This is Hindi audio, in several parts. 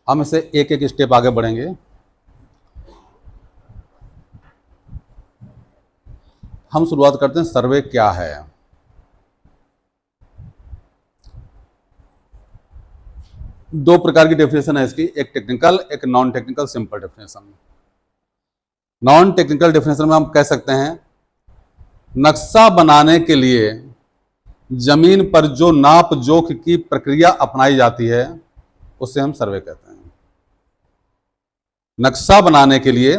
हम इसे एक एक स्टेप आगे बढ़ेंगे। हम शुरुआत करते हैं सर्वे क्या है। दो प्रकार की डेफिनेशन है इसकी, एक टेक्निकल, एक non technical simple definition. Non technical definition में हम कह सकते हैं नक्शा बनाने के लिए जमीन पर जो नाप जोख की प्रक्रिया अपनाई जाती है उसे हम सर्वे कहते हैं। नक्शा बनाने के लिए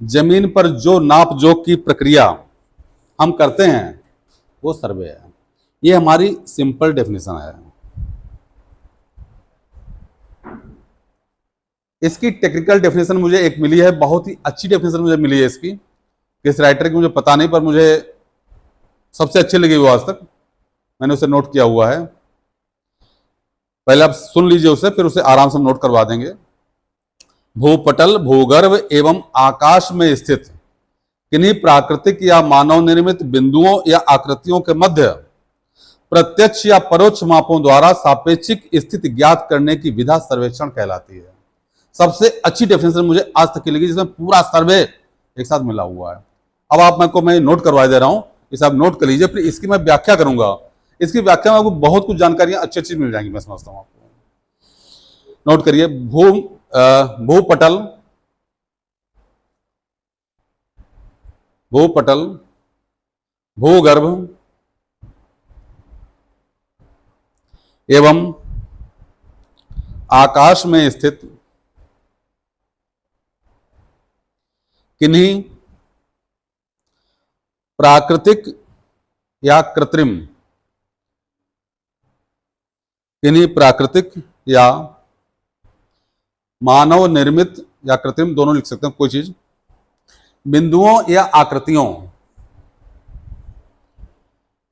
जमीन पर जो नाप जोख की प्रक्रिया हम करते हैं वो सर्वे है। ये हमारी सिंपल डेफिनेशन है। इसकी टेक्निकल डेफिनेशन मुझे एक मिली है, बहुत ही अच्छी डेफिनेशन मुझे मिली है इसकी। किस राइटर की मुझे पता नहीं, पर मुझे सबसे अच्छी लगी वो आज तक, मैंने उसे नोट किया हुआ है। पहले आप सुन लीजिए उसे, फिर उसे आराम से नोट करवा देंगे। भूपटल, भूगर्भ एवं आकाश में स्थित किन्हीं प्राकृतिक या मानव निर्मित बिंदुओं या आकृतियों के मध्य प्रत्यक्ष या परोक्ष मापों द्वारा सापेक्षिक स्थिति ज्ञात करने की विधा सर्वेक्षण कहलाती है। सबसे अच्छी डेफिनेशन मुझे आज तक की लगी, जिसमें पूरा सर्वे एक साथ मिला हुआ है। अब आप मैं नोट करवा दे रहा हूं, इसे आप नोट कर लीजिए, फिर इसकी मैं व्याख्या करूंगा। इसकी व्याख्या में आपको बहुत कुछ जानकारियां अच्छी अच्छी मिल जाएंगी, मैं समझता हूं आपको। नोट करिए। भूपटल, भूपटल, भूगर्भ एवं आकाश में स्थित किन्हीं प्राकृतिक या कृत्रिम, किन्हीं प्राकृतिक या मानव निर्मित या कृत्रिम, दोनों लिख सकते हैं कोई चीज, बिंदुओं या आकृतियों,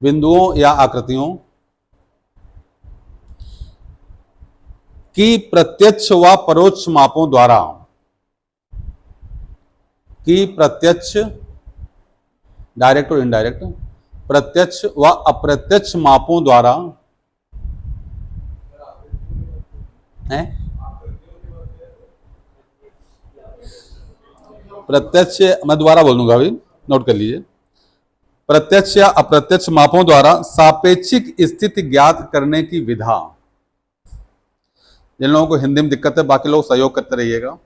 बिंदुओं या आकृतियों की प्रत्यक्ष व परोक्ष मापों द्वारा, की प्रत्यक्ष, डायरेक्ट और इनडायरेक्ट, प्रत्यक्ष व अप्रत्यक्ष मापों द्वारा है, प्रत्यक्ष, मैं दोबारा बोल दूंगा अभी, नोट कर लीजिए। प्रत्यक्ष या अप्रत्यक्ष मापों द्वारा सापेक्षिक स्थिति ज्ञात करने की विधा। जिन लोगों को हिंदी में दिक्कत है, बाकी लोग सहयोग करते रहिएगा।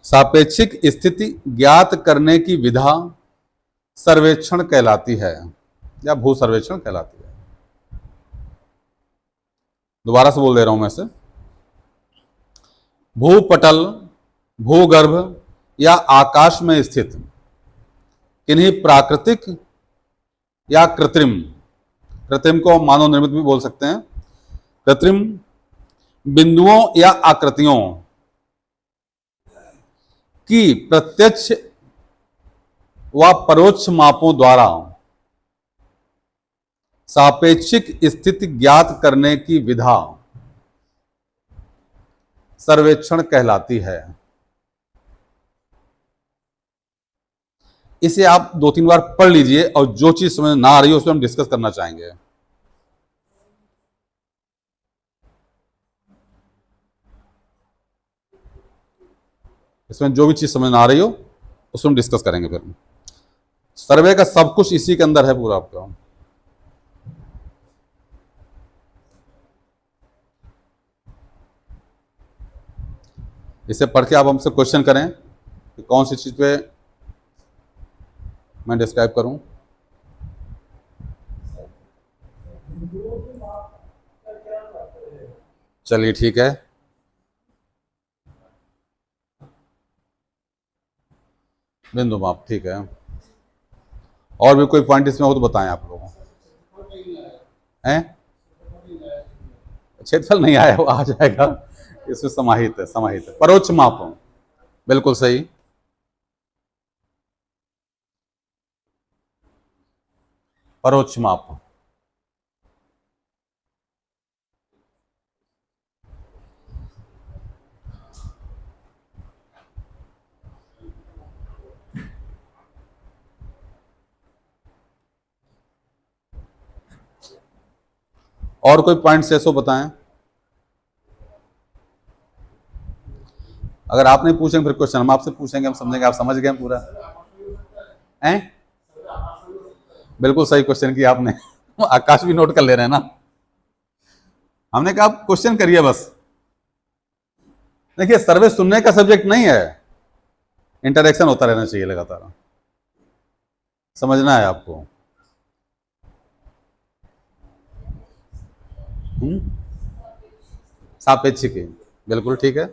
सापेक्षिक स्थिति ज्ञात करने की विधा सर्वेक्षण कहलाती है या भू सर्वेक्षण कहलाती है। दोबारा से बोल दे रहा हूं मैं इसे। भूपटल, भूगर्भ या आकाश में स्थित किन्हीं प्राकृतिक या कृत्रिम, कृत्रिम को मानव निर्मित भी बोल सकते हैं, कृत्रिम बिंदुओं या आकृतियों की प्रत्यक्ष व परोक्ष मापों द्वारा सापेक्षिक स्थिति ज्ञात करने की विधा सर्वेक्षण कहलाती है। इसे आप 2-3 बार पढ़ लीजिए और जो चीज समझ ना आ रही है उसमें हम डिस्कस करना चाहेंगे। इसमें जो भी चीज समझ ना आ रही हो उसमें हम डिस्कस करेंगे। फिर सर्वे का सब कुछ इसी के अंदर है पूरा आपका। इसे पढ़ के आप हमसे क्वेश्चन करें कि कौन सी चीज पे मैं डिस्क्राइब करूं। चलिए ठीक है। बिंदु माप, ठीक है। और भी कोई पॉइंट इसमें हो तो बताएं आप लोगों हैं। क्षेत्रफल नहीं आया, वो आ जाएगा, इसमें समाहित है, समाहित है। परोक्ष माप, बिल्कुल सही। परोक्ष माप, और कोई पॉइंट ऐसो बताएं। अगर आप नहीं पूछेंगे फिर क्वेश्चन हम आपसे पूछेंगे, हम समझेंगे, आप समझ गए हम पूरा हैं। बिल्कुल सही क्वेश्चन किया आपने। आकाश भी नोट कर ले रहे हैं ना। हमने कहा आप क्वेश्चन करिए बस। देखिए सर्वे सुनने का सब्जेक्ट नहीं है, इंटरेक्शन होता रहना चाहिए लगातार, समझना है आपको। सापेक्षिक, बिल्कुल ठीक है।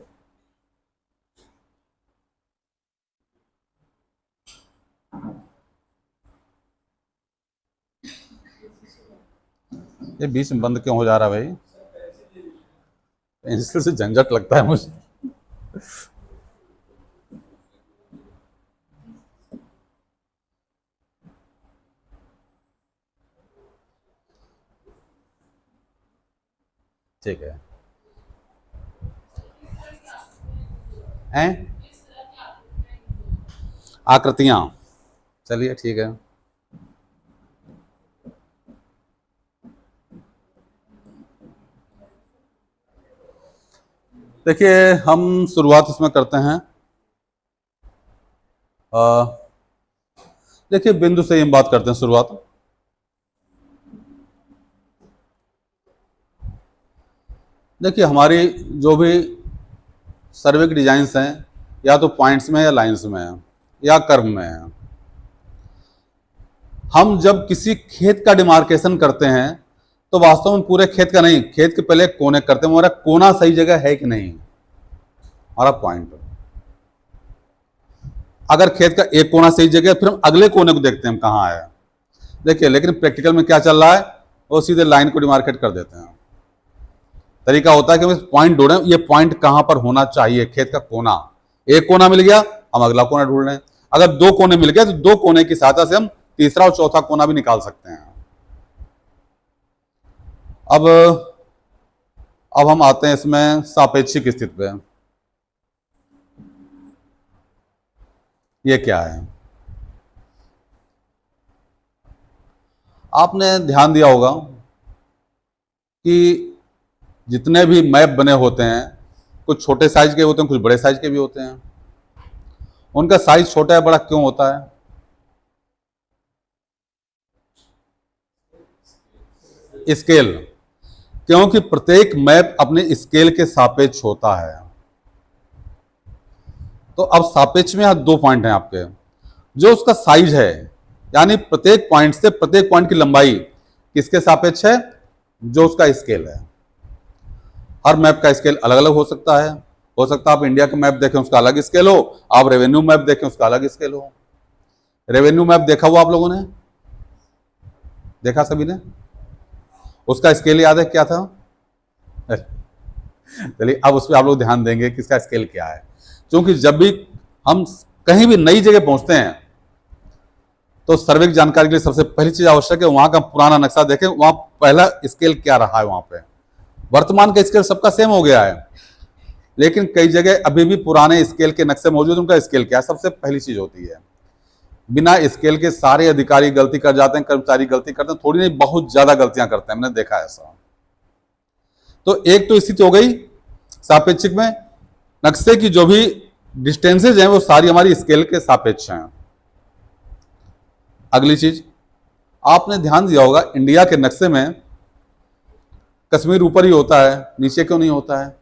ये बीच में बंद क्यों हो जा रहा है भाई? पेंसिल से झंझट लगता है मुझे। ठीक है हैं, आकृतियां, चलिए ठीक है। देखिए हम शुरुआत इसमें करते हैं। देखिए बिंदु से ही हम बात करते हैं शुरुआत। देखिए हमारी जो भी सर्वे की डिजाइंस हैं या तो पॉइंट्स में या लाइंस में है या कर्व में है। हम जब किसी खेत का डिमार्केशन करते हैं तो वास्तव में पूरे खेत का नहीं, खेत के पहले कोने करते हैं, हमारा कोना सही जगह है कि नहीं, हमारा पॉइंट। अगर खेत का एक कोना सही जगह फिर हम अगले कोने को देखते हैं हम कहाँ है। देखिए लेकिन प्रैक्टिकल में क्या चल रहा है, वो सीधे लाइन को डिमार्केट कर देते हैं। तरीका होता है कि पॉइंट ढूंढें, ये पॉइंट कहां पर होना चाहिए, खेत का कोना। एक कोना मिल गया हम अगला कोना ढूंढ रहे हैं, अगर दो कोने मिल गए तो दो कोने की सहायता से हम तीसरा और चौथा कोना भी निकाल सकते हैं। अब हम आते हैं इसमें सापेक्षिक स्थिति पे। ये क्या है, आपने ध्यान दिया होगा कि जितने भी मैप बने होते हैं कुछ छोटे साइज के होते हैं, कुछ बड़े साइज के भी होते हैं। उनका साइज छोटा या बड़ा क्यों होता है? स्केल, क्योंकि प्रत्येक मैप अपने स्केल के सापेक्ष होता है। तो अब सापेक्ष में यहां दो पॉइंट हैं आपके, जो उसका साइज है, यानी प्रत्येक पॉइंट से प्रत्येक पॉइंट की लंबाई किसके सापेक्ष है, जो उसका स्केल है। हर मैप का स्केल अलग अलग हो सकता है। हो सकता है आप इंडिया का मैप देखें उसका अलग स्केल हो, आप रेवेन्यू मैप देखें उसका अलग स्केल हो। रेवेन्यू मैप देखा हुआ आप लोगों ने, देखा सभी ने? उसका स्केल याद है क्या था? चलिए अब उस पर आप लोग ध्यान देंगे कि इसका स्केल क्या है, क्योंकि जब भी हम कहीं भी नई जगह पहुंचते हैं तो सर्वे की जानकारी के लिए सबसे पहली चीज आवश्यक है वहां का पुराना नक्शा देखें, वहां पहला स्केल क्या रहा है। वहां पे वर्तमान का स्केल सबका सेम हो गया है, लेकिन कई जगह अभी भी पुराने स्केल के नक्शे मौजूद, उनका स्केल क्या है सबसे पहली चीज होती है। बिना स्केल के सारे अधिकारी गलती कर जाते हैं, कर्मचारी गलती करते हैं, थोड़ी नहीं बहुत ज्यादा गलतियां करते हैं, मैंने देखा है ऐसा। तो एक तो स्थिति हो गई सापेक्षिक में, नक्शे की जो भी डिस्टेंसेज हैं वो सारी हमारी स्केल के सापेक्ष हैं। अगली चीज आपने ध्यान दिया होगा, इंडिया के नक्शे में कश्मीर ऊपर ही होता है, नीचे क्यों नहीं होता है?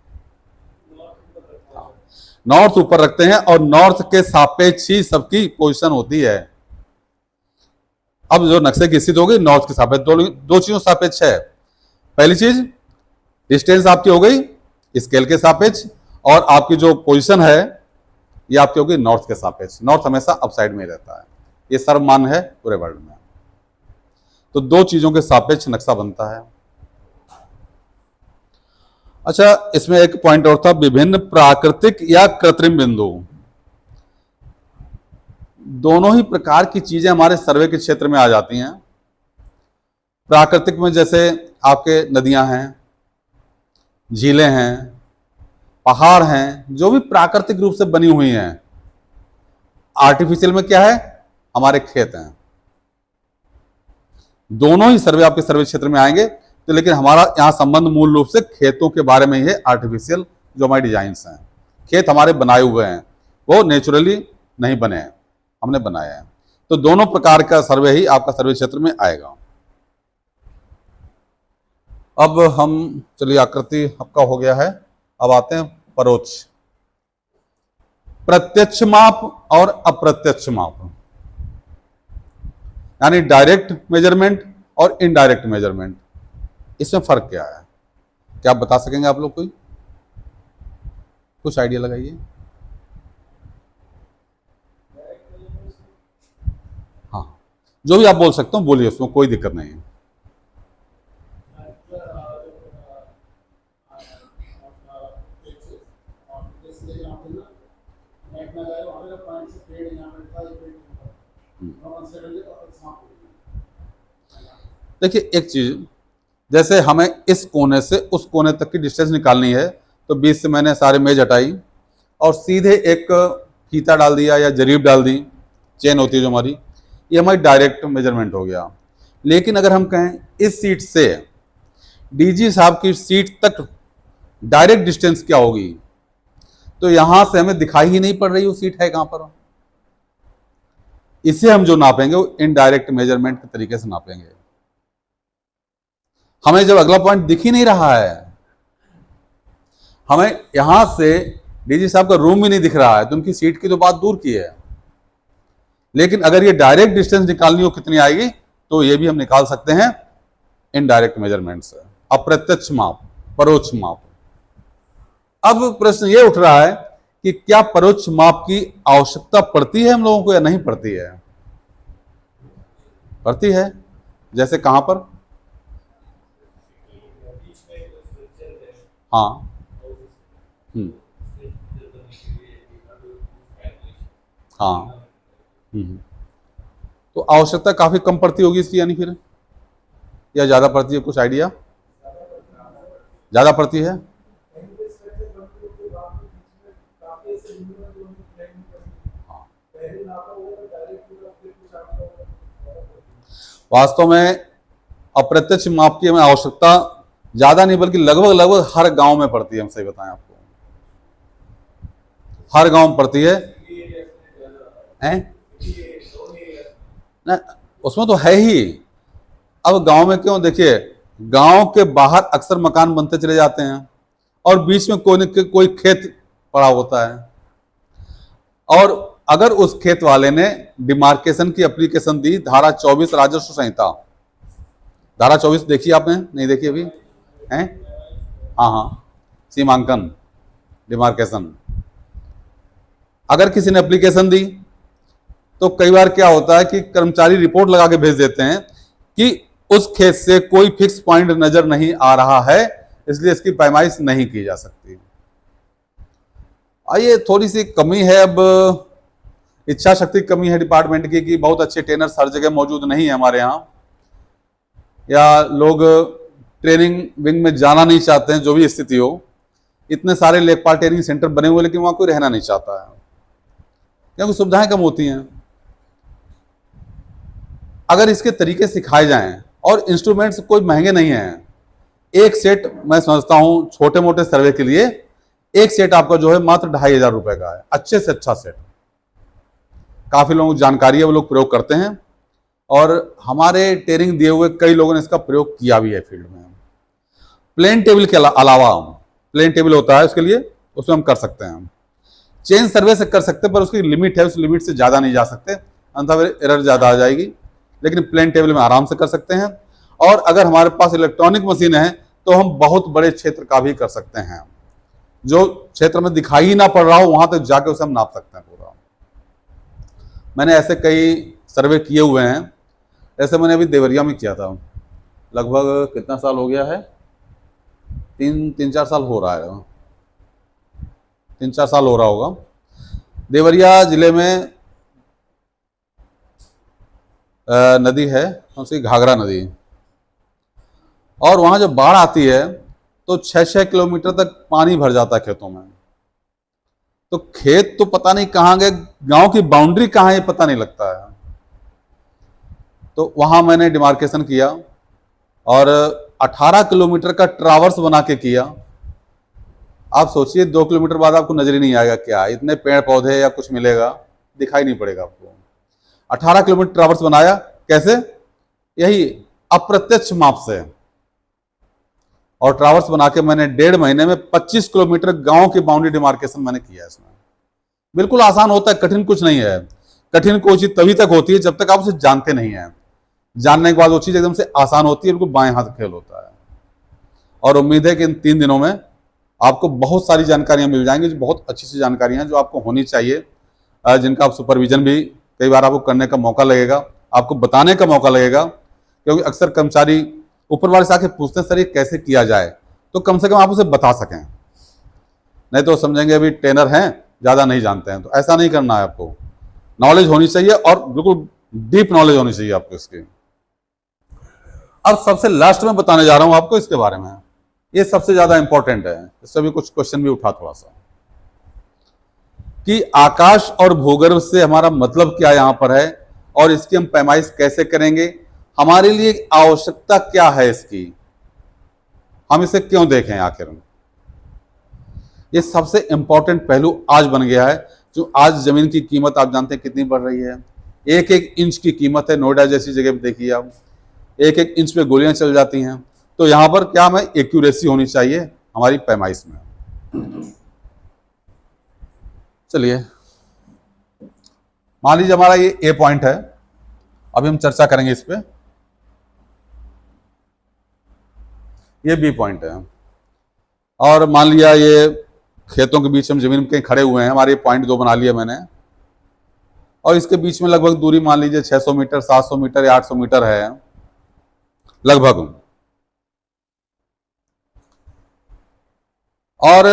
नॉर्थ ऊपर रखते हैं और नॉर्थ के सापेक्ष ही सबकी पोजीशन होती है। अब जो नक्शे की स्थिति हो गई नॉर्थ के सापेक्ष, दो चीजों सापेक्ष है। पहली चीज डिस्टेंस आपकी हो गई स्केल के सापेक्ष, और आपकी जो पोजीशन है ये आपकी होगी नॉर्थ के सापेक्ष। नॉर्थ हमेशा अपसाइड में रहता है, ये सर्वमान्य है पूरे वर्ल्ड में। तो दो चीजों के सापेक्ष नक्शा बनता है। अच्छा, इसमें एक पॉइंट और था, विभिन्न प्राकृतिक या कृत्रिम बिंदु। दोनों ही प्रकार की चीजें हमारे सर्वे के क्षेत्र में आ जाती हैं। प्राकृतिक में जैसे आपके नदियां हैं, झीलें हैं, पहाड़ हैं, जो भी प्राकृतिक रूप से बनी हुई हैं। आर्टिफिशियल में क्या है, हमारे खेत हैं। दोनों ही सर्वे आपके सर्वे क्षेत्र में आएंगे, तो लेकिन हमारा यहां संबंध मूल रूप से खेतों के बारे में ही है। आर्टिफिशियल जो हमारी डिजाइंस हैं, खेत हमारे बनाए हुए हैं, वो नेचुरली नहीं बने हैं, हमने बनाए हैं। तो दोनों प्रकार का सर्वे ही आपका सर्वे क्षेत्र में आएगा। अब हम चलिए आकृति आपका हो गया है, अब आते हैं परोक्ष। प्रत्यक्ष माप और अप्रत्यक्ष माप, यानी डायरेक्ट मेजरमेंट और इनडायरेक्ट मेजरमेंट, इसमें फर्क क्या है? क्या आप बता सकेंगे आप लोग? कोई कुछ आइडिया लगाइए। हाँ, जो भी आप बोल सकते हो बोलिए, उसमें कोई दिक्कत नहीं है। देखिए एक चीज, जैसे हमें इस कोने से उस कोने तक की डिस्टेंस निकालनी है, तो बीच से मैंने सारे मेज हटाई और सीधे एक फीता डाल दिया या जरीब डाल दी, चेन होती है जो हमारी, ये हमारी डायरेक्ट मेजरमेंट हो गया। लेकिन अगर हम कहें इस सीट से डीजी साहब की सीट तक डायरेक्ट डिस्टेंस क्या होगी, तो यहां से हमें दिखाई ही नहीं पड़ रही वो सीट है कहां पर। इसे हम जो नापेंगे वो इनडायरेक्ट मेजरमेंट के तरीके से नापेंगे। हमें जब अगला पॉइंट दिख ही नहीं रहा है, हमें यहां से डीजी साहब का रूम भी नहीं दिख रहा है, तो उनकी सीट की तो बात दूर की है। लेकिन अगर ये डायरेक्ट डिस्टेंस निकालनी हो कितनी आएगी, तो ये भी हम निकाल सकते हैं इनडायरेक्ट मेजरमेंट से। अप्रत्यक्ष माप, परोक्ष माप। अब प्रश्न ये उठ रहा है कि क्या परोक्ष माप की आवश्यकता पड़ती है हम लोगों को या नहीं पड़ती है? पड़ती है। जैसे कहां पर? हाँ, हाँ, तो आवश्यकता काफी कम पड़ती होगी इसकी, यानी फिर, या ज्यादा पड़ती है? कुछ आइडिया? ज्यादा पड़ती है। वास्तव में अप्रत्यक्ष माप की हमें आवश्यकता ज्यादा नहीं, बल्कि लगभग लगभग हर गांव में पड़ती है। हम सही बताएं आपको, हर गांव में पड़ती है, हैं? ना, उसमें तो है ही। अब गांव में क्यों, देखिए गांव के बाहर अक्सर मकान बनते चले जाते हैं और बीच में कोई खेत पड़ा होता है, और अगर उस खेत वाले ने डिमार्केशन की एप्लीकेशन दी, धारा 24 राजस्व संहिता, धारा 24 देखी आपने? नहीं देखी अभी? हैं? हाँ हाँ, सीमांकन, डिमार्केशन। अगर किसी ने एप्लीकेशन दी तो कई बार क्या होता है कि कर्मचारी रिपोर्ट लगा के भेज देते हैं कि उस खेत से कोई फिक्स पॉइंट नजर नहीं आ रहा है, इसलिए इसकी पैमाइश नहीं की जा सकती। आइए, थोड़ी सी कमी है, अब इच्छा शक्ति कमी है डिपार्टमेंट की कि बहुत अच्छे ट्रेनर्स हर जगह मौजूद नहीं है हमारे यहाँ, या लोग ट्रेनिंग विंग में जाना नहीं चाहते हैं, जो भी स्थिति हो। इतने सारे लेखपाल ट्रेनिंग सेंटर बने हुए, लेकिन वहां कोई रहना नहीं चाहता है क्योंकि सुविधाएं कम होती हैं। अगर इसके तरीके सिखाए जाएं, और इंस्ट्रूमेंट्स कोई महंगे नहीं हैं, एक सेट मैं समझता हूं छोटे मोटे सर्वे के लिए एक सेट आपका जो है मात्र 2500 रुपए का है, अच्छे से अच्छा सेट। काफी लोगों को जानकारी है, वो लोग प्रयोग करते हैं, और हमारे ट्रेनिंग दिए हुए कई लोगों ने इसका प्रयोग किया भी है फील्ड में। प्लेन टेबल के अलावा प्लेन टेबल होता है उसके लिए, उसमें हम कर सकते हैं। चेन सर्वे से कर सकते हैं, पर उसकी लिमिट है, उस लिमिट से ज्यादा नहीं जा सकते, अन्यथा एरर ज्यादा आ जाएगी। लेकिन प्लेन टेबल में आराम से कर सकते हैं, और अगर हमारे पास इलेक्ट्रॉनिक मशीन है तो हम बहुत बड़े क्षेत्र का भी कर सकते हैं। जो क्षेत्र में दिखाई ही ना पड़ रहा हो वहां तक जाके उसे हम नाप सकते हैं पूरा। मैंने ऐसे कई सर्वे किए हुए हैं। ऐसे मैंने अभी देवरिया में किया था, लगभग कितना साल हो गया है, 3-4 साल हो रहा है, 3-4 साल हो रहा होगा। देवरिया जिले में नदी है, उसकी घाघरा नदी, और वहां जब बाढ़ आती है तो 6-6 किलोमीटर तक पानी भर जाता है खेतों में। तो खेत तो पता नहीं कहाँ गए, गांव की बाउंड्री कहाँ है ये पता नहीं लगता है। तो वहां मैंने डिमार्केशन किया और 18 किलोमीटर का ट्रावर्स बना के किया, आप सोचिए 2 किलोमीटर बाद आपको नजर ही नहीं आएगा, क्या इतने पेड़ पौधे या कुछ मिलेगा, दिखाई नहीं पड़ेगा आपको। 18 किलोमीटर ट्रावर्स बनाया, कैसे? यही अप्रत्यक्ष माप से। और ट्रावर्स बना के मैंने 1.5 महीने में 25 किलोमीटर गांव की बाउंड्री डिमार्केशन मैंने किया इसमें। बिल्कुल आसान होता है, कठिन कुछ नहीं है। कठिन कोई चीज तभी तक होती है जब तक आप उसे जानते नहीं हैं। जानने के बाद वो चीज एकदम से आसान होती है, बिल्कुल बाएं हाथ खेल होता है। और उम्मीद है कि इन 3 दिनों में आपको बहुत सारी जानकारियां मिल जाएंगी, जो बहुत अच्छी सी जानकारियां जो आपको होनी चाहिए, जिनका आप सुपरविजन भी कई बार आपको करने का मौका लगेगा, आपको बताने का मौका लगेगा। क्योंकि अक्सर कर्मचारी ऊपर वाले से आके पूछते हैं सर ये कैसे किया जाए, तो कम से कम आप उसे बता सकें, नहीं तो समझेंगे अभी ट्रेनर हैं ज़्यादा नहीं जानते हैं। तो ऐसा नहीं करना है, आपको नॉलेज होनी चाहिए और बिल्कुल डीप नॉलेज होनी चाहिए आपको इसकी। अब सबसे लास्ट में बताने जा रहा हूं आपको इसके बारे में, ये सबसे ज्यादा इंपॉर्टेंट है, इससे भी कुछ क्वेश्चन भी उठा थोड़ा सा, कि आकाश और भूगर्भ से हमारा मतलब क्या यहां पर है और इसकी हम पैमाइश कैसे करेंगे, हमारे लिए आवश्यकता क्या है इसकी, हम इसे क्यों देखें आखिर। ये सबसे इंपॉर्टेंट पहलू आज बन गया है। जो आज जमीन की कीमत आप जानते हैं कितनी बढ़ रही है, एक एक इंच की कीमत है। नोएडा जैसी जगह पे देखिए आप, एक एक इंच पे गोलियां चल जाती हैं। तो यहां पर क्या हमें एक्यूरेसी होनी चाहिए हमारी पैमाइश में। चलिए मान लीजिए हमारा ये ए पॉइंट है, अभी हम चर्चा करेंगे इस पे। ये बी पॉइंट है और मान लिया ये खेतों के बीच हम जमीन में कहीं खड़े हुए हैं, हमारे पॉइंट 2 बना लिया मैंने, और इसके बीच में लगभग दूरी मान लीजिए 600 मीटर, 700 मीटर या 800 मीटर है लगभग। और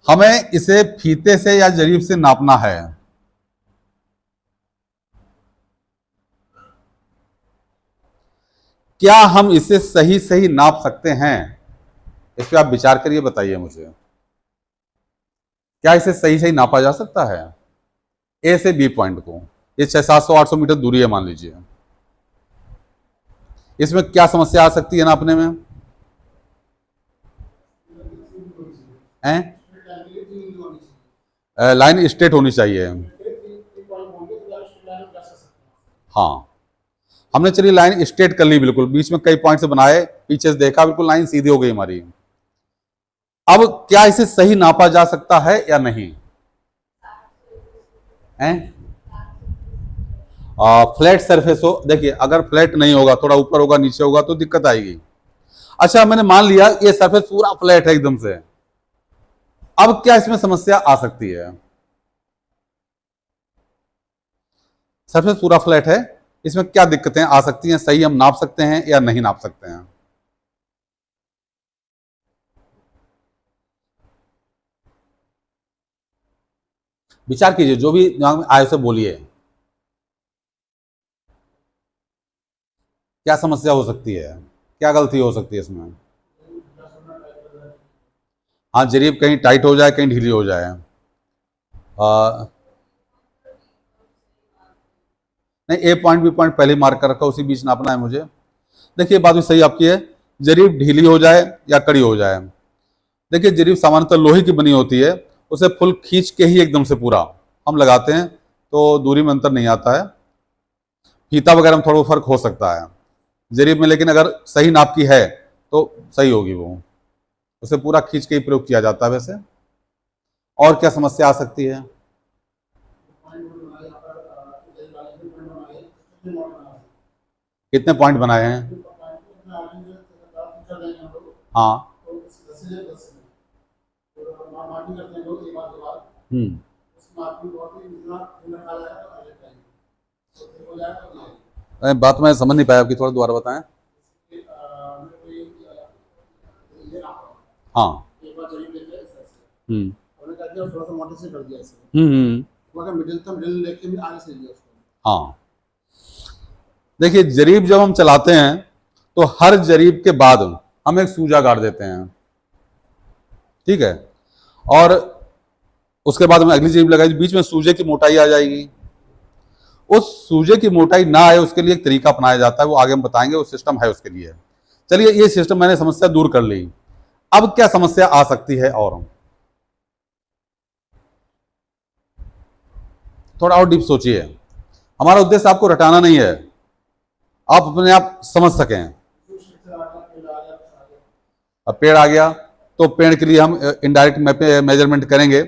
हमें इसे फीते से या जरीब से नापना है। क्या हम इसे सही सही नाप सकते हैं? इस पे आप विचार करिए, बताइए मुझे, क्या इसे सही सही नापा जा सकता है? ए से बी पॉइंट को, ये 600-700-800 मीटर दूरी है मान लीजिए, इसमें क्या समस्या आ सकती है नापने में? लाइन स्ट्रेट होनी चाहिए। हाँ, हमने चलिए लाइन स्ट्रेट कर ली, बिल्कुल बीच में कई पॉइंट से बनाए, पीछे से देखा बिल्कुल लाइन सीधी हो गई हमारी। अब क्या इसे सही नापा जा सकता है या नहीं? फ्लैट सरफेस हो, देखिए अगर फ्लैट नहीं होगा, थोड़ा ऊपर होगा नीचे होगा तो दिक्कत आएगी। अच्छा मैंने मान लिया ये सरफेस पूरा फ्लैट है एकदम से, अब क्या इसमें समस्या आ सकती है? सरफेस पूरा फ्लैट है, इसमें क्या दिक्कतें आ सकती हैं? सही हम नाप सकते हैं या नहीं नाप सकते हैं? विचार कीजिए, जो भी दिमाग में आए उसे बोलिए, क्या समस्या हो सकती है, क्या गलती हो सकती है इसमें? हाँ, जरीब कहीं टाइट हो जाए, कहीं ढीली हो जाए। नहीं, ए पॉइंट बी पॉइंट पहले मार्क कर रखा, उसी बीच नापना है मुझे। देखिए बात भी सही आपकी है, जरीब ढीली हो जाए या कड़ी हो जाए। देखिए जरीब सामान्यतः लोहे की बनी होती है, उसे फुल खींच के ही एकदम से पूरा हम लगाते हैं तो दूरी में अंतर नहीं आता है। फीता वगैरह में थोड़ा फर्क हो सकता है जरीब में, लेकिन अगर सही नाप की है तो सही होगी वो, उसे पूरा खींच के ही प्रयोग किया जाता है। वैसे और क्या समस्या आ सकती है? कितने पॉइंट बनाए हैं? हाँ। हम्म। बात मैं समझ नहीं पाया आपकी, थोड़ा दोबारा बताएं। हाँ। हम्म। हाँ, देखिए जरीब जब हम चलाते हैं तो हर जरीब के बाद हम एक सूजा गाड़ देते हैं, ठीक है, और उसके बाद हम अगली जरीब लगाएंगे, बीच में सूजे की मोटाई आ जाएगी। उस सूजे की मोटाई ना आए उसके लिए एक तरीका अपनाया जाता है, वो आगे हम बताएंगे, वो सिस्टम है उसके लिए। चलिए ये सिस्टम मैंने समस्या दूर कर ली। अब क्या समस्या आ सकती है, और थोड़ा और डीप सोचिए। हमारा उद्देश्य आपको रटाना नहीं है, आप अपने आप समझ सकें। अब पेड़ आ गया तो पेड़ के लिए हम इनडायरेक्ट मेजरमेंट करेंगे।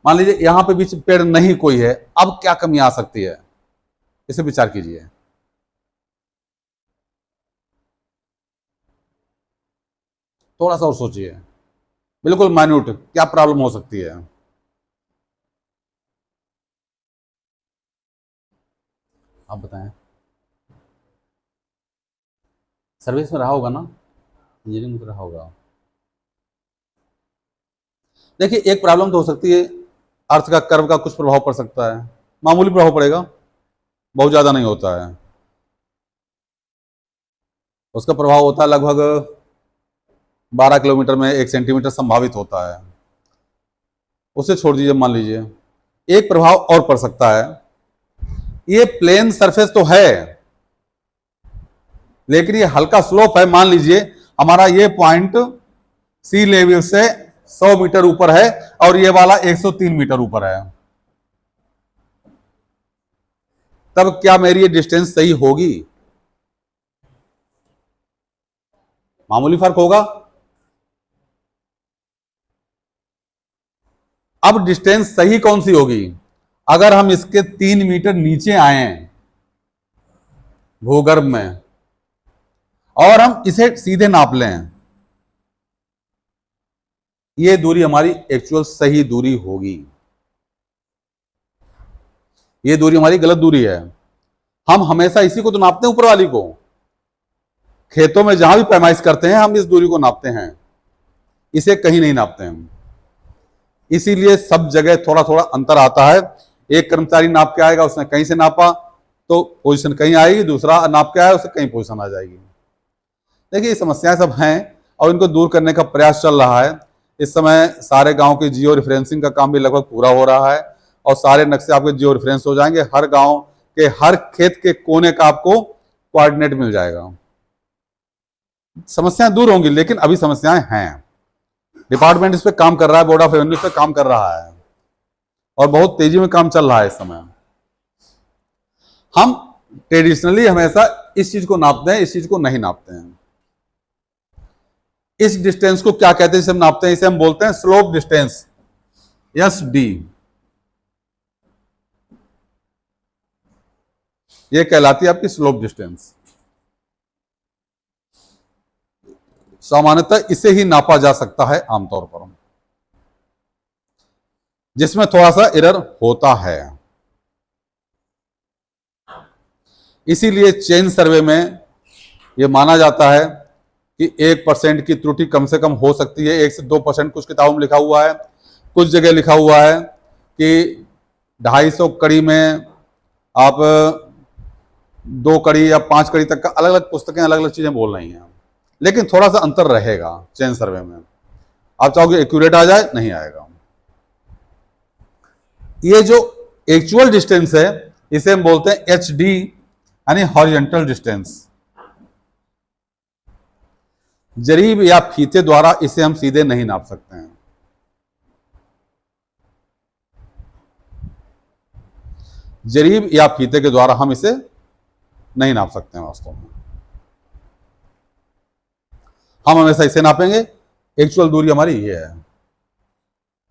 मान लीजिए यहां पे बीच पेड़ नहीं कोई है, अब क्या कमी आ सकती है, इसे विचार कीजिए। थोड़ा सा और सोचिए, बिल्कुल माइन्यूट क्या प्रॉब्लम हो सकती है। आप बताएं। सर्विस में रहा होगा ना, इंजीनियरिंग में तो रहा होगा। देखिए एक प्रॉब्लम तो हो सकती है, अर्थ का कर्व का कुछ प्रभाव पड़ सकता है, मामूली प्रभाव पड़ेगा, बहुत ज्यादा नहीं होता है। उसका प्रभाव होता है लगभग 12 किलोमीटर में 1 सेंटीमीटर संभावित होता है, उसे छोड़ दीजिए। मान लीजिए एक प्रभाव और पड़ सकता है, ये प्लेन सरफेस तो है लेकिन ये हल्का स्लोप है। मान लीजिए हमारा ये पॉइंट सी लेवल से 100 मीटर ऊपर है और ये वाला 103 मीटर ऊपर है, तब क्या मेरी ये डिस्टेंस सही होगी? मामूली फर्क होगा। अब डिस्टेंस सही कौन सी होगी? अगर हम इसके 3 मीटर नीचे आए भूगर्भ में और हम इसे सीधे नाप लें, ये दूरी हमारी एक्चुअल सही दूरी होगी। ये दूरी हमारी गलत दूरी है। हम हमेशा इसी को तो नापते हैं, ऊपर वाली को। खेतों में जहां भी पैमाइश करते हैं हम इस दूरी को नापते हैं, इसे कहीं नहीं नापते हैं। इसीलिए सब जगह थोड़ा थोड़ा अंतर आता है। एक कर्मचारी नाप के आएगा, उसने कहीं से नापा तो पोजीशन कहीं आएगी, दूसरा नाप के आया उसे कहीं पोजीशन आ जाएगी। देखिए ये समस्याएं सब हैं और इनको दूर करने का प्रयास चल रहा है। इस समय सारे गांव के जियो रेफरेंसिंग का काम भी लगभग पूरा हो रहा है और सारे नक्शे आपके जियो रेफरेंस हो जाएंगे। हर गांव के हर खेत के कोने का आपको कोऑर्डिनेट मिल जाएगा। समस्याएं दूर होंगी लेकिन अभी समस्याएं हैं। डिपार्टमेंट इस पे काम कर रहा है, बोर्ड ऑफ रेवेन्यू पे काम कर रहा है और बहुत तेजी में काम चल रहा है इस समय। हम ट्रेडिशनली हमेशा इस चीज को नापते हैं, इस चीज को नहीं नापते हैं। इस डिस्टेंस को क्या कहते हैं जिसे हम नापते हैं? इसे हम बोलते हैं स्लोप डिस्टेंस, एस डी। ये कहलाती है आपकी स्लोप डिस्टेंस। सामान्यतः इसे ही नापा जा सकता है आमतौर पर, जिसमें थोड़ा सा एरर होता है। इसीलिए चेन सर्वे में यह माना जाता है कि 1% की त्रुटि कम से कम हो सकती है। 1 से 2% कुछ किताबों में लिखा हुआ है, कुछ जगह लिखा हुआ है कि 250 कड़ी में आप 2 कड़ी या 5 कड़ी तक का, अलग अलग पुस्तकें अलग अलग चीजें बोल रही हैं, लेकिन थोड़ा सा अंतर रहेगा चेन सर्वे में। आप चाहोगे एक्यूरेट आ जाए, नहीं आएगा। ये जो एक्चुअल डिस्टेंस है इसे हम बोलते हैं एच डी, यानी हॉरिजॉन्टल डिस्टेंस। जरीब या फीते द्वारा इसे हम सीधे नहीं नाप सकते हैं। जरीब या फीते के द्वारा हम इसे नहीं नाप सकते हैं वास्तव में। हम हमेशा इसे नापेंगे। एक्चुअल दूरी हमारी ये है।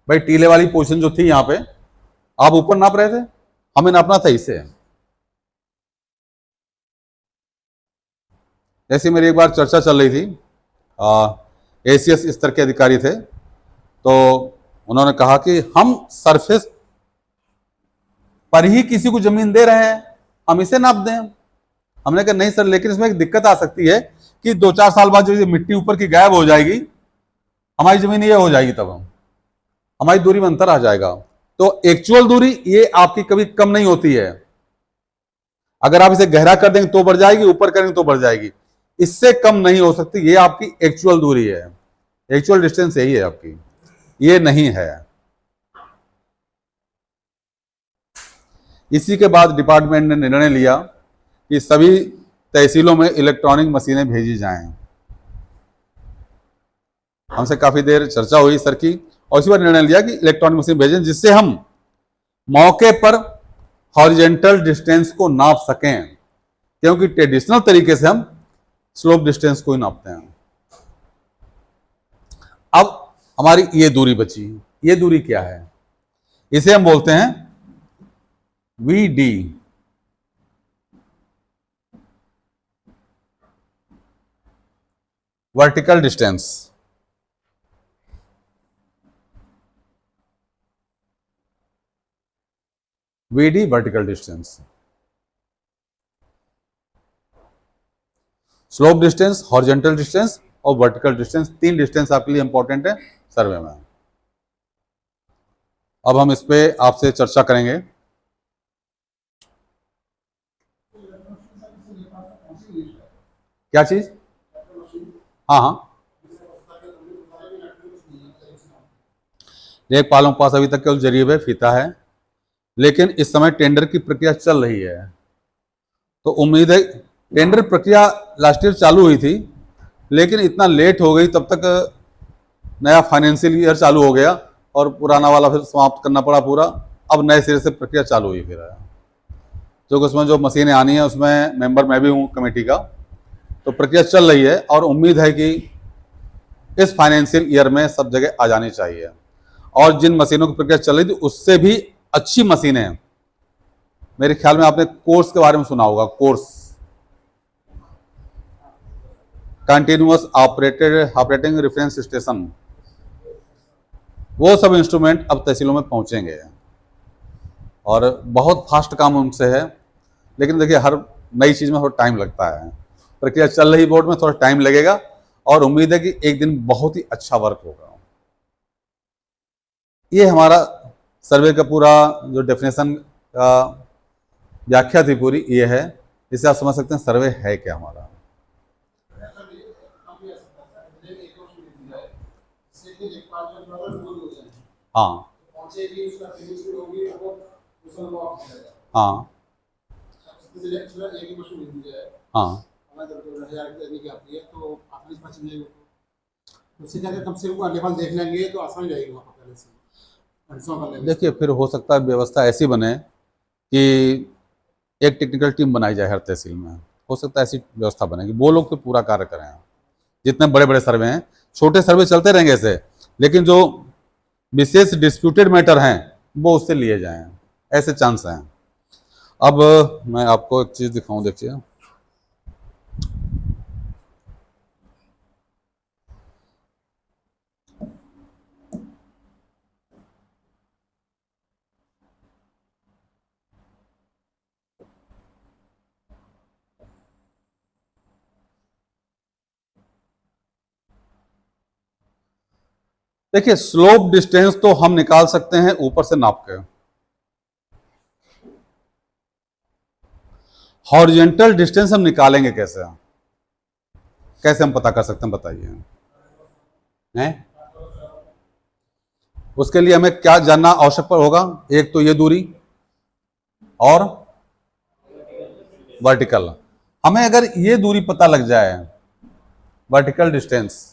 भाई टीले वाली पोजीशन जो थी यहां पे, आप ऊपर नाप रहे थे, हमें नापना था इसे। जैसे मेरी एक बार चर्चा चल रही थी, एसीएस स्तर के अधिकारी थे, तो उन्होंने कहा कि हम सरफेस पर ही किसी को जमीन दे रहे हैं, हम इसे नाप दें। हमने कहा नहीं सर, लेकिन इसमें एक दिक्कत आ सकती है कि 2-4 साल बाद जो ये मिट्टी ऊपर की गायब हो जाएगी, हमारी जमीन ये हो जाएगी, तब हमारी दूरी में अंतर आ जाएगा। तो एक्चुअल दूरी ये आपकी कभी कम नहीं होती है। अगर आप इसे गहरा कर देंगे तो बढ़ जाएगी, ऊपर करेंगे तो बढ़ जाएगी, इससे कम नहीं हो सकती। ये आपकी एक्चुअल दूरी है, एक्चुअल डिस्टेंस यही है आपकी, ये नहीं है। इसी के बाद डिपार्टमेंट ने निर्णय लिया कि सभी तहसीलों में इलेक्ट्रॉनिक मशीनें भेजी जाएं। हमसे काफी देर चर्चा हुई सर की, और इसी बार निर्णय लिया कि इलेक्ट्रॉनिक मशीन भेजें जिससे हम मौके पर हॉरिजेंटल डिस्टेंस को नाप सकें, क्योंकि ट्रेडिशनल तरीके से हम स्लोप डिस्टेंस को ही नापते हैं। अब हमारी ये दूरी बची, ये दूरी क्या है? इसे हम बोलते हैं VD, vertical distance. VD vertical distance, slope distance, horizontal distance और वर्टिकल डिस्टेंस, 3 डिस्टेंस आपके लिए इंपॉर्टेंट है सर्वे में। अब हम इस पे आपसे चर्चा करेंगे। क्या चीज? हाँ हाँ, लेखपालों के पास अभी तक केवल जरिए फीता है, लेकिन इस समय टेंडर की प्रक्रिया चल रही है, तो उम्मीद है टेंडर प्रक्रिया लास्ट ईयर चालू हुई थी, लेकिन इतना लेट हो गई, तब तक नया फाइनेंशियल ईयर चालू हो गया और पुराना वाला फिर समाप्त करना पड़ा पूरा। अब नए सिरे से प्रक्रिया चालू हुई फिर, जो उसमें जो मशीनें आनी है उसमें मेंबर मैं भी हूँ कमेटी का, तो प्रक्रिया चल रही है और उम्मीद है कि इस फाइनेंशियल ईयर में सब जगह आ जानी चाहिए। और जिन मशीनों की प्रक्रिया चल रही थी उससे भी अच्छी मशीनें, मेरे ख्याल में आपने कोर्स के बारे में सुना होगा, course continuous operating reference station, वो सब इंस्ट्रूमेंट अब तहसीलों में पहुंचेंगे और बहुत फास्ट काम उनसे है। लेकिन देखिए हर नई चीज में थोड़ा टाइम लगता है, प्रक्रिया चल रही बोर्ड में, थोड़ा टाइम लगेगा और उम्मीद है कि एक दिन बहुत ही अच्छा वर्क होगा। ये हमारा सर्वे का पूरा जो डेफिनेशन का व्याख्या थी पूरी, ये है। इससे आप समझ सकते हैं सर्वे है क्या हमारा। हाँ हाँ हाँ, देखिए फिर हो सकता है व्यवस्था ऐसी बने कि एक टेक्निकल टीम बनाई जाए हर तहसील में, हो सकता है ऐसी व्यवस्था बने कि वो लोग तो पूरा कार्य करें। जितने बड़े बड़े सर्वे हैं, छोटे सर्वे चलते रहेंगे ऐसे, लेकिन जो विशेष डिस्प्यूटेड मैटर हैं वो उससे लिए जाएं, ऐसे चांस हैं। अब मैं आपको एक चीज दिखाऊं, देखिए देखिए स्लोप डिस्टेंस तो हम निकाल सकते हैं ऊपर से नाप के, हॉरिजॉन्टल डिस्टेंस हम निकालेंगे कैसे? कैसे हम पता कर सकते हैं बताइए? हैं, उसके लिए हमें क्या जानना आवश्यक पर होगा? एक तो ये दूरी और वर्टिकल। हमें अगर ये दूरी पता लग जाए, वर्टिकल डिस्टेंस,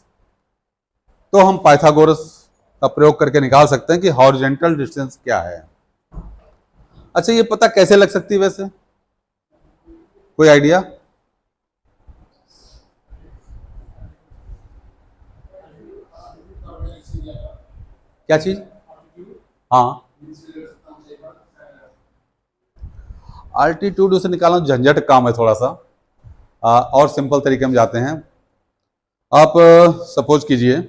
तो हम पाइथागोरस का प्रयोग करके निकाल सकते हैं कि हॉरिजॉन्टल डिस्टेंस क्या है। अच्छा ये पता कैसे लग सकती है वैसे, कोई आइडिया? क्या चीज? हाँ, आल्टीट्यूड उसे निकालना झंझट काम है थोड़ा सा। और सिंपल तरीके में जाते हैं। आप सपोज कीजिए,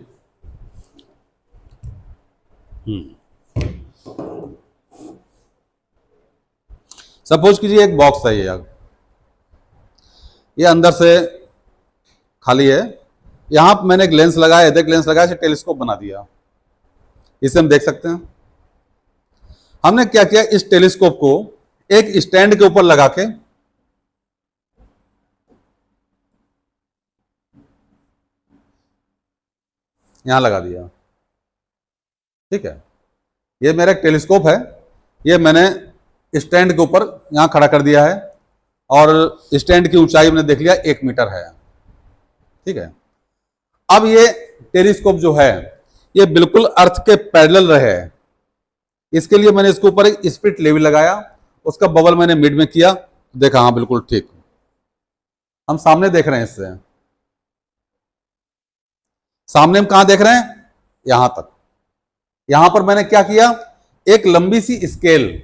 सपोज कीजिए एक बॉक्स है, ये अंदर से खाली है, यहां पर मैंने एक लेंस लगाया, एक लेंस लगाया, इसे टेलीस्कोप बना दिया, इसे हम देख सकते हैं। हमने क्या किया, इस टेलीस्कोप को एक स्टैंड के ऊपर लगा के यहां लगा दिया, ठीक है। ये मेरा एक टेलीस्कोप है, ये मैंने स्टैंड के ऊपर यहां खड़ा कर दिया है और स्टैंड की ऊंचाई मैंने देख लिया 1 मीटर है, ठीक है। अब ये टेलीस्कोप जो है ये बिल्कुल अर्थ के पैरेलल रहे। इसके लिए मैंने इसके ऊपर एक स्पिरिट लेवल लगाया, उसका बबल मैंने मिड में किया, देखा हाँ बिल्कुल ठीक, हम सामने देख रहे हैं। इससे सामने हम कहां देख रहे हैं, यहां तक। यहां पर मैंने क्या किया, एक लंबी सी स्केल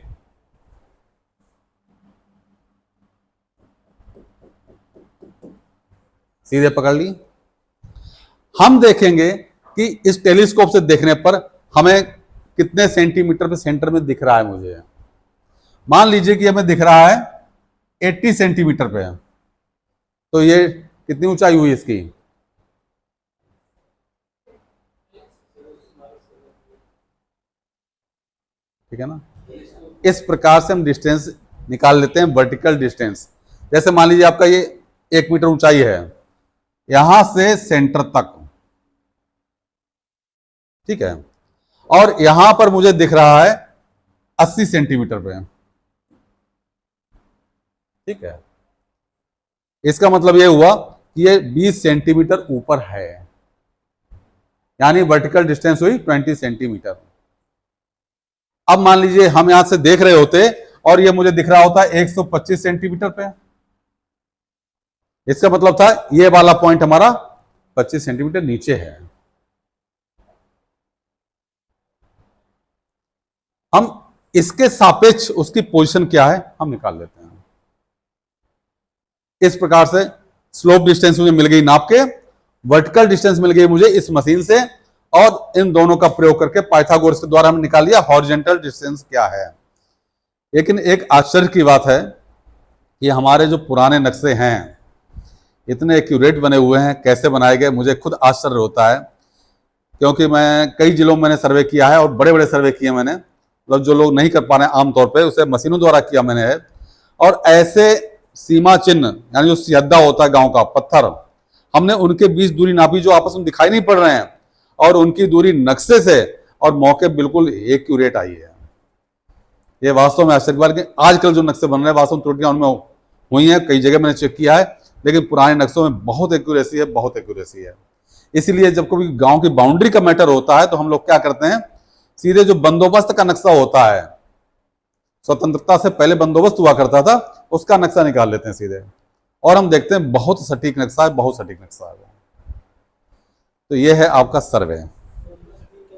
सीधे पकड़ ली। हम देखेंगे कि इस टेलीस्कोप से देखने पर हमें कितने सेंटीमीटर पे सेंटर में दिख रहा है। मुझे मान लीजिए कि हमें दिख रहा है 80 सेंटीमीटर पे, तो ये कितनी ऊंचाई हुई इसकी, ठीक है ना। इस प्रकार से हम डिस्टेंस निकाल लेते हैं, वर्टिकल डिस्टेंस। जैसे मान लीजिए आपका ये 1 मीटर ऊंचाई है यहां से सेंटर तक, ठीक है, और यहां पर मुझे दिख रहा है 80 सेंटीमीटर पे, ठीक है। इसका मतलब यह हुआ कि ये 20 सेंटीमीटर ऊपर है, यानी वर्टिकल डिस्टेंस हुई 20 सेंटीमीटर। अब मान लीजिए हम यहां से देख रहे होते और ये मुझे दिख रहा होता 125 सेंटीमीटर पे, इसका मतलब था ये वाला पॉइंट हमारा 25 सेंटीमीटर नीचे है। हम इसके सापेक्ष उसकी पोजीशन क्या है हम निकाल लेते हैं। इस प्रकार से स्लोप डिस्टेंस मुझे मिल गई नाप के, वर्टिकल डिस्टेंस मिल गई मुझे इस मशीन से, और इन दोनों का प्रयोग करके पाइथागोरस के द्वारा हमने निकाल लिया हॉरिजॉन्टल डिस्टेंस क्या है। लेकिन एक आश्चर्य की बात है कि हमारे जो पुराने नक्शे हैं इतने एक्यूरेट बने हुए हैं, कैसे बनाए गए मुझे खुद आश्चर्य होता है। क्योंकि मैं कई जिलों में मैंने सर्वे किया है और बड़े बड़े सर्वे किए मैंने, मतलब जो लोग नहीं कर पा रहे हैं आमतौर पे उसे मशीनों द्वारा किया मैंने है। और ऐसे सीमा चिन्ह यानी जो सिहद्दा होता है गांव का पत्थर, हमने उनके बीच दूरी नापी जो आपस में दिखाई नहीं पड़ रहे हैं, और उनकी दूरी नक्शे से और मौके बिल्कुल एक्यूरेट आई है। ये वास्तव में आश्चर्य की बात है कि आजकल जो नक्शे बन रहे हैं वास्तव में त्रुटियां उनमें हुई हैं, कई जगह मैंने चेक किया है, लेकिन पुराने नक्शों में बहुत एक्यूरेसी है, बहुत एक्यूरेसी है। इसीलिए जब कभी गांव की बाउंड्री का मैटर होता है तो हम लोग क्या करते हैं, सीधे जो बंदोबस्त का नक्शा होता है, स्वतंत्रता से पहले बंदोबस्त हुआ करता था, उसका नक्शा निकाल लेते हैं सीधे, और हम देखते हैं बहुत सटीक नक्शा है, बहुत सटीक नक्शा है। तो यह है आपका सर्वे।